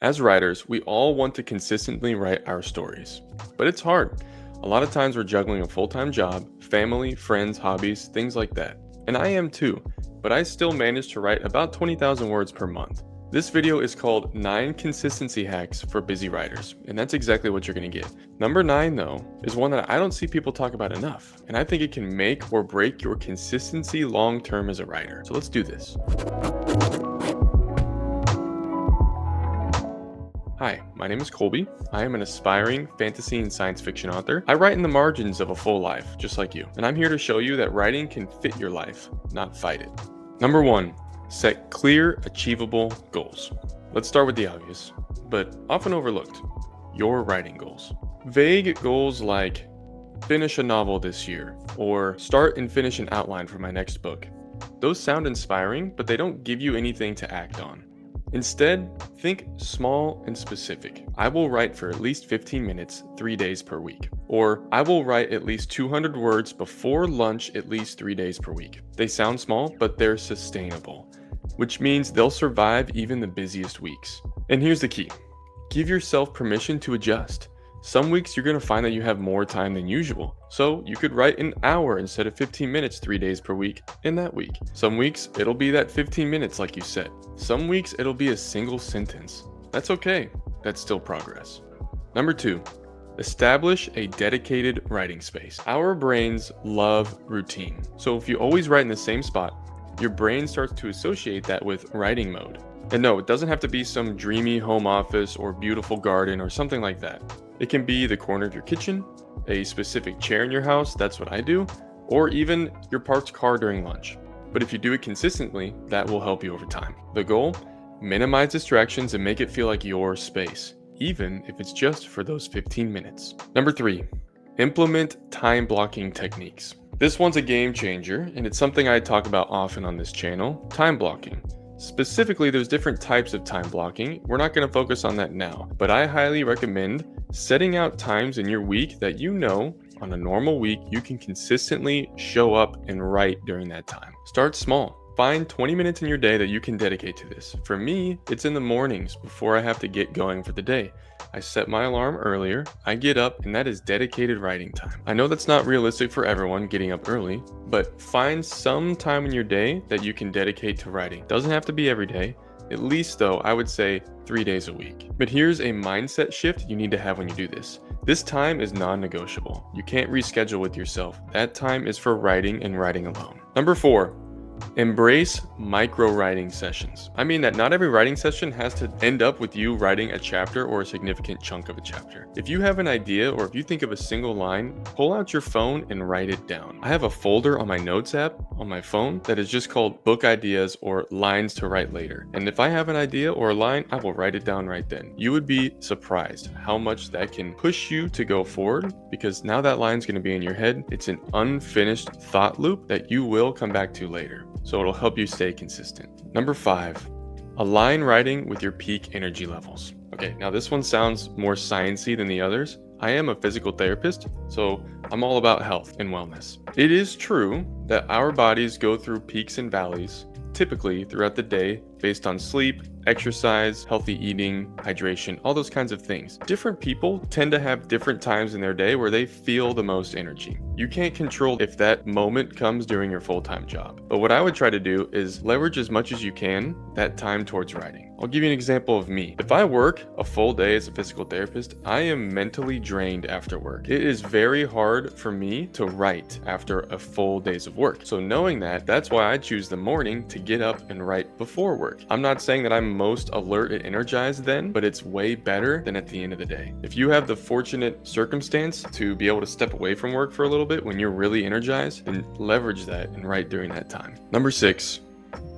As writers, we all want to consistently write our stories, but it's hard. A lot of times we're juggling a full time job, family, friends, hobbies, things like that. And I am too, but I still manage to write about 20,000 words per month. This video is called 9 Consistency Hacks for Busy Writers, and that's exactly what you're going to get. Number 9, though, is one that I don't see people talk about enough, and I think it can make or break your consistency long term as a writer. So let's do this. Hi, my name is Colby. I am an aspiring fantasy and science fiction author. I write in the margins of a full life, just like you. And I'm here to show you that writing can fit your life, not fight it. Number 1, set clear, achievable goals. Let's start with the obvious, but often overlooked, your writing goals. Vague goals like finish a novel this year, or start and finish an outline for my next book. Those sound inspiring, but they don't give you anything to act on. Instead, think small and specific. I will write for at least 15 minutes, 3 days per week. Or I will write at least 200 words before lunch at least 3 days per week. They sound small, but they're sustainable, which means they'll survive even the busiest weeks. And here's the key. Give yourself permission to adjust. Some weeks you're going to find that you have more time than usual, so you could write an hour instead of 15 minutes 3 days per week in that week. Some weeks it'll be that 15 minutes like you said. Some weeks it'll be a single sentence. That's okay, that's still progress. Number 2, establish a dedicated writing space. Our brains love routine, so if you always write in the same spot, your brain starts to associate that with writing mode. And no, it doesn't have to be some dreamy home office or beautiful garden or something like that. It can be the corner of your kitchen, a specific chair in your house, that's what I do, or even your parked car during lunch. But if you do it consistently, that will help you over time. The goal? Minimize distractions and make it feel like your space, even if it's just for those 15 minutes. Number 3, implement time blocking techniques. This one's a game changer, and it's something I talk about often on this channel, time blocking. Specifically, there's different types of time blocking. We're not going to focus on that now, but I highly recommend setting out times in your week that you know on a normal week you can consistently show up and write during that time. Start small. Find 20 minutes in your day that you can dedicate to this. For me, it's in the mornings before I have to get going for the day. I set my alarm earlier, I get up, and that is dedicated writing time. I know that's not realistic for everyone getting up early, but find some time in your day that you can dedicate to writing. Doesn't have to be every day. At least though, I would say 3 days a week. But here's a mindset shift you need to have when you do this. This time is non-negotiable. You can't reschedule with yourself. That time is for writing and writing alone. Number 4, embrace micro writing sessions. I mean that not every writing session has to end up with you writing a chapter or a significant chunk of a chapter. If you have an idea or if you think of a single line, pull out your phone and write it down. I have a folder on my notes app on my phone that is just called book ideas or lines to write later. And if I have an idea or a line, I will write it down right then. You would be surprised how much that can push you to go forward, because now that line's going to be in your head. It's an unfinished thought loop that you will come back to later. So it'll help you stay consistent. Number 5, align writing with your peak energy levels. Okay, now this one sounds more sciencey than the others. I am a physical therapist, so I'm all about health and wellness. It is true that our bodies go through peaks and valleys, typically throughout the day, based on sleep, exercise, healthy eating, hydration, all those kinds of things. Different people tend to have different times in their day where they feel the most energy. You can't control if that moment comes during your full-time job. But what I would try to do is leverage as much as you can that time towards writing. I'll give you an example of me. If I work a full day as a physical therapist, I am mentally drained after work. It is very hard for me to write after a full days of work. So knowing that, that's why I choose the morning to get up and write before work. I'm not saying that I'm most alert and energized then, but it's way better than at the end of the day. If you have the fortunate circumstance to be able to step away from work for a little bit when you're really energized, then leverage that and write during that time. Number 6,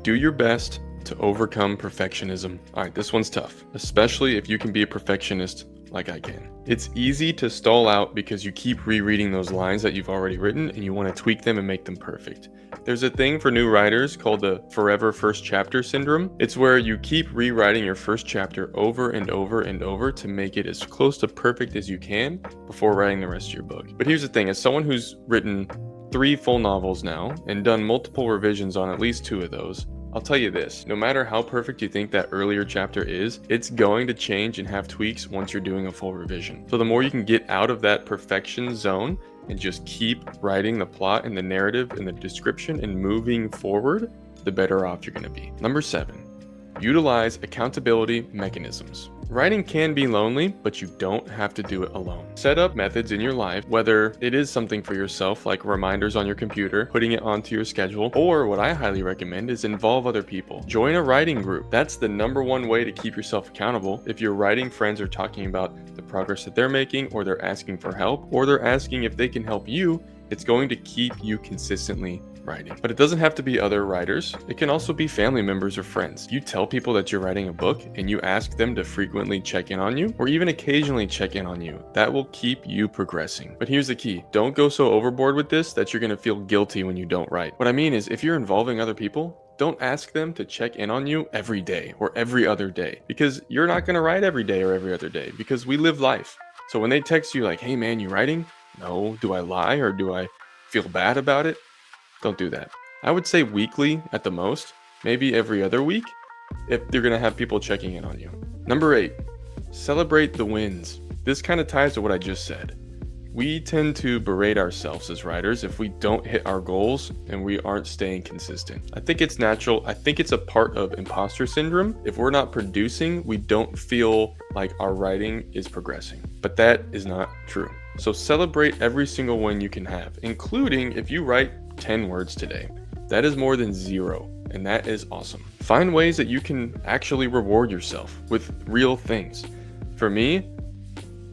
do your best to overcome perfectionism. All right, this one's tough, especially if you can be a perfectionist like I can. It's easy to stall out because you keep rereading those lines that you've already written and you want to tweak them and make them perfect. There's a thing for new writers called the forever first chapter syndrome. It's where you keep rewriting your first chapter over and over and over to make it as close to perfect as you can before writing the rest of your book. But here's the thing, as someone who's written 3 full novels now and done multiple revisions on at least 2 of those, I'll tell you this, no matter how perfect you think that earlier chapter is, it's going to change and have tweaks once you're doing a full revision. So the more you can get out of that perfection zone and just keep writing the plot and the narrative and the description and moving forward, the better off you're going to be. Number 7, utilize accountability mechanisms. Writing can be lonely, but you don't have to do it alone. Set up methods in your life, whether it is something for yourself like reminders on your computer, putting it onto your schedule, or what I highly recommend is involve other people. Join a writing group. That's the number one way to keep yourself accountable. If your writing friends are talking about the progress that they're making, or they're asking for help, or they're asking if they can help you, it's going to keep you consistently writing. But it doesn't have to be other writers. It can also be family members or friends. You tell people that you're writing a book and you ask them to frequently check in on you or even occasionally check in on you. That will keep you progressing. But here's the key. Don't go so overboard with this that you're going to feel guilty when you don't write. What I mean is if you're involving other people, don't ask them to check in on you every day or every other day because you're not going to write every day or every other day because we live life. So when they text you like, hey man, you writing? No. Do I lie or do I feel bad about it? Don't do that. I would say weekly at the most, maybe every other week, if you're going to have people checking in on you. Number 8, celebrate the wins. This kind of ties to what I just said. We tend to berate ourselves as writers if we don't hit our goals and we aren't staying consistent. I think it's natural. I think it's a part of imposter syndrome. If we're not producing, we don't feel like our writing is progressing. But that is not true. So celebrate every single win you can have, including if you write 10 words today. That is more than 0, and that is awesome. Find ways that you can actually reward yourself with real things. For me,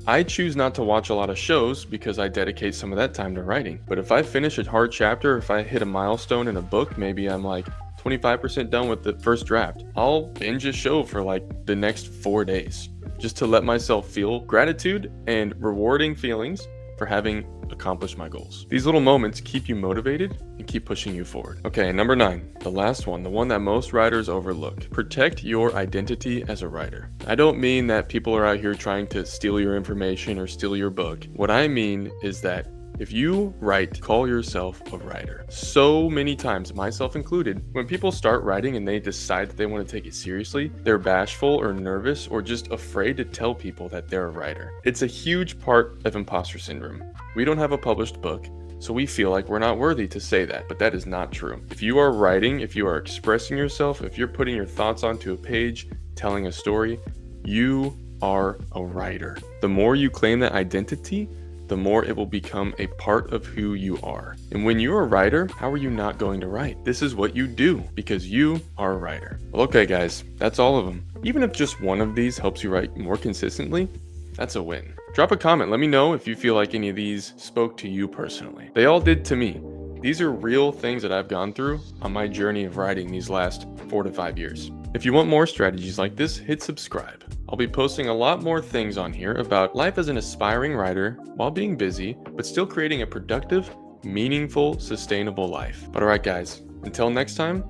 I choose not to watch a lot of shows because I dedicate some of that time to writing. But if I finish a hard chapter, if I hit a milestone in a book, maybe I'm like 25% done with the first draft, I'll binge a show for like the next 4 days just to let myself feel gratitude and rewarding feelings for having accomplished my goals. These little moments keep you motivated and keep pushing you forward. Okay, number 9, the last one, the one that most writers overlook. Protect your identity as a writer. I don't mean that people are out here trying to steal your information or steal your book. What I mean is that if you write, call yourself a writer. So many times, myself included, when people start writing and they decide that they want to take it seriously, they're bashful or nervous or just afraid to tell people that they're a writer. It's a huge part of imposter syndrome. We don't have a published book, so we feel like we're not worthy to say that, but that is not true. If you are writing, if you are expressing yourself, if you're putting your thoughts onto a page, telling a story, you are a writer. The more you claim that identity, the more it will become a part of who you are. And when you're a writer, how are you not going to write? This is what you do because you are a writer. Well, okay guys, that's all of them. Even if just one of these helps you write more consistently, that's a win. Drop a comment, let me know if you feel like any of these spoke to you personally. They all did to me. These are real things that I've gone through on my journey of writing these last 4 to 5 years. If you want more strategies like this, hit subscribe. I'll be posting a lot more things on here about life as an aspiring writer while being busy, but still creating a productive, meaningful, sustainable life. But alright guys, until next time,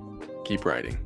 keep writing.